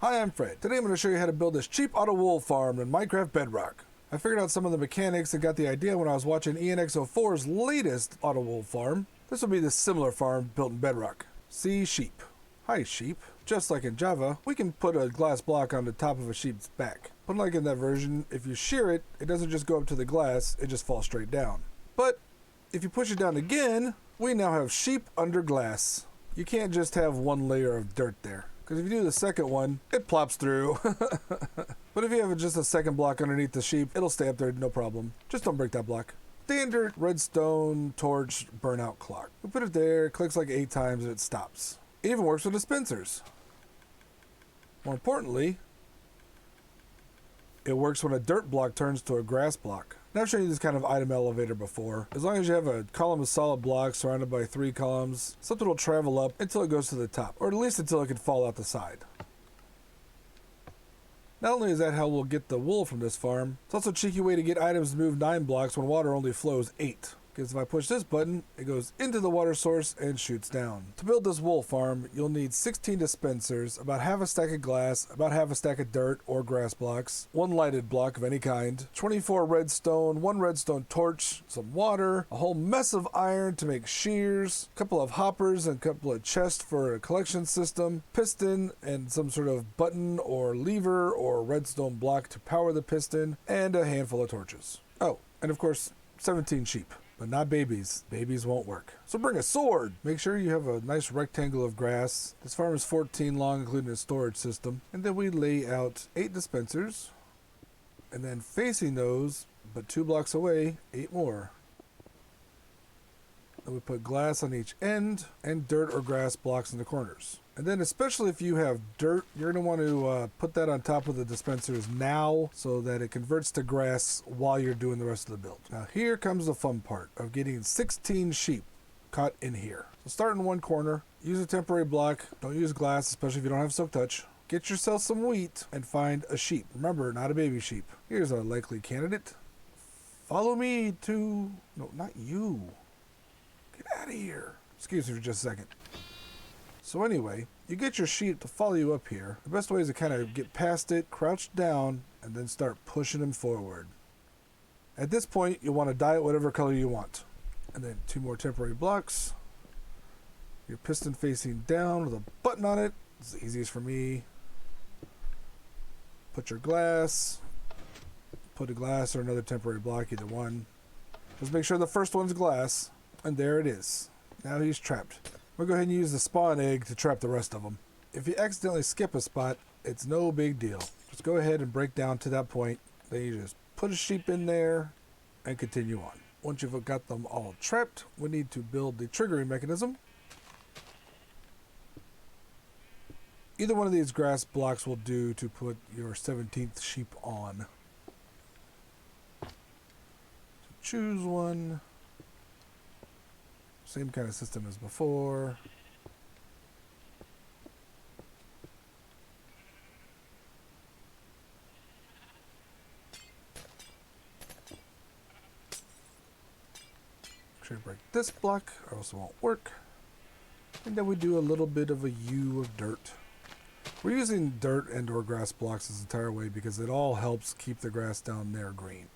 Hi, I'm Fred. Today I'm going to show you how to build this cheap auto wool farm in Minecraft Bedrock. I figured out some of the mechanics and got the idea when I was watching ENX04's latest auto wool farm. This will be the similar farm built in Bedrock. See sheep. Hi sheep. Just like in Java, we can put a glass block on the top of a sheep's back. But unlike in that version, if you shear it, it doesn't just go up to the glass, it just falls straight down. But if you push it down again, we now have sheep under glass. You can't just have one layer of dirt there. Because if you do the second one, it plops through. But if you have just a second block underneath the sheep, it'll stay up there, no problem. Just don't break that block. Standard redstone torch burnout clock. We put it there, it clicks like 8 times and it stops. It even works with dispensers. More importantly, it works when a dirt block turns to a grass block. Now I've shown you this kind of item elevator before. As long as you have a column of solid blocks surrounded by 3 columns, something will travel up until it goes to the top, or at least until it can fall out the side. Not only is that how we'll get the wool from this farm, it's also a cheeky way to get items to move 9 blocks when water only flows 8. Because if I push this button, it goes into the water source and shoots down. To build this wool farm, you'll need 16 dispensers, about half a stack of glass, about half a stack of dirt or grass blocks, 1 lighted block of any kind, 24 redstone, 1 redstone torch, some water, a whole mess of iron to make shears, a couple of hoppers and a couple of chests for a collection system, piston and some sort of button or lever or redstone block to power the piston, and a handful of torches. Oh, and of course, 17 sheep. But not babies. Babies won't work. So bring a sword. Make sure you have a nice rectangle of grass. This farm is 14 long, including a storage system. And then we lay out 8 dispensers. And then facing those, but 2 blocks away, 8 more. And we put glass on each end and dirt or grass blocks in the corners. And then especially if you have dirt, you're going to want to put that on top of the dispensers now so that it converts to grass while you're doing the rest of the build. Now here comes the fun part of getting 16 sheep caught in here. So start in one corner, use a temporary block, don't use glass, especially if you don't have silk touch. Get yourself some wheat and find a sheep. Remember, not a baby sheep. Here's a likely candidate. Follow me to... No, not you. Get out of here. Excuse me for just a second. So anyway, you get your sheep to follow you up here. The best way is to kind of get past it, crouch down, and then start pushing them forward. At this point, you'll want to dye it whatever color you want. And then 2 more temporary blocks. Your piston facing down with a button on it. It's the easiest for me. Put your glass. Put a glass or another temporary block, either one. Just make sure the first one's glass. And there it is. Now he's trapped. We'll go ahead and use the spawn egg to trap the rest of them. If you accidentally skip a spot, it's no big deal. Just go ahead and break down to that point. Then you just put a sheep in there and continue on. Once you've got them all trapped, we need to build the triggering mechanism. Either one of these grass blocks will do to put your 17th sheep on. So choose one. Same kind of system as before. Make sure you break this block or else it won't work. And then we do a little bit of a U of dirt. We're using dirt and or grass blocks this entire way because it all helps keep the grass down there green.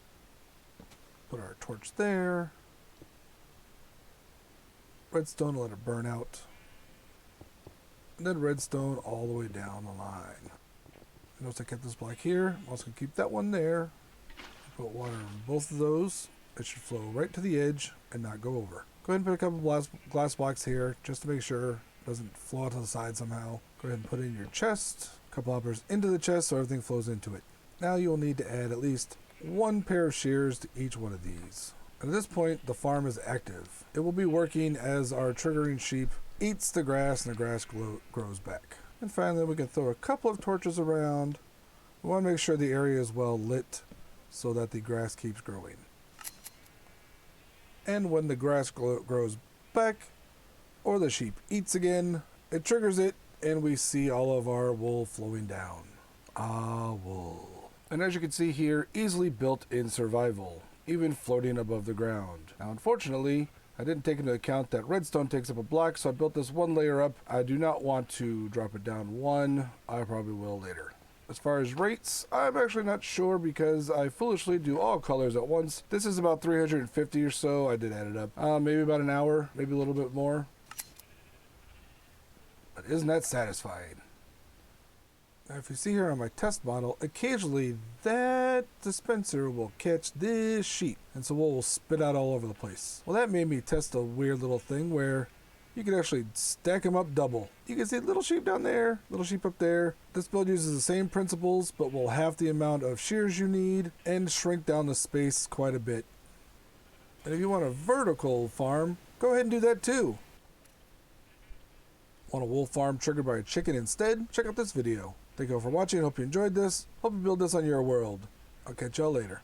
Put our torch there. Redstone, let it burn out. And then redstone all the way down the line. Notice I kept this block here. I'm also going to keep that one there. Put water on both of those. It should flow right to the edge and not go over. Go ahead and put a couple of glass blocks here just to make sure it doesn't flow out to the side somehow. Go ahead and put in your chest. A couple hoppers into the chest so everything flows into it. Now you'll need to add at least 1 pair of shears to each one of these. At this point, the farm is active. It will be working as our triggering sheep eats the grass and the grass grows back. And finally, we can throw a couple of torches around. We want to make sure the area is well lit so that the grass keeps growing. And when the grass grows back, or the sheep eats again, it triggers it and we see all of our wool flowing down. Ah, wool. And as you can see here, easily built in survival, even floating above the ground. Now unfortunately, I didn't take into account that redstone takes up a block, so I built this one layer up. I do not want to drop it down one. I probably will later. As far as rates, I'm actually not sure because I foolishly do all colors at once. This is about 350 or so. I did add it up. Maybe about an hour, maybe a little bit more. But isn't that satisfying? Now, if you see here on my test model, occasionally that dispenser will catch this sheep, and so it will spit out all over the place. Well, that made me test a weird little thing where you can actually stack them up double. You can see little sheep down there, little sheep up there. This build uses the same principles, but will halve the amount of shears you need and shrink down the space quite a bit. And if you want a vertical farm, go ahead and do that too. Want a wool farm triggered by a chicken instead? Check out this video. Thank you all for watching. Hope you enjoyed this. Hope you build this on your world. I'll catch y'all later.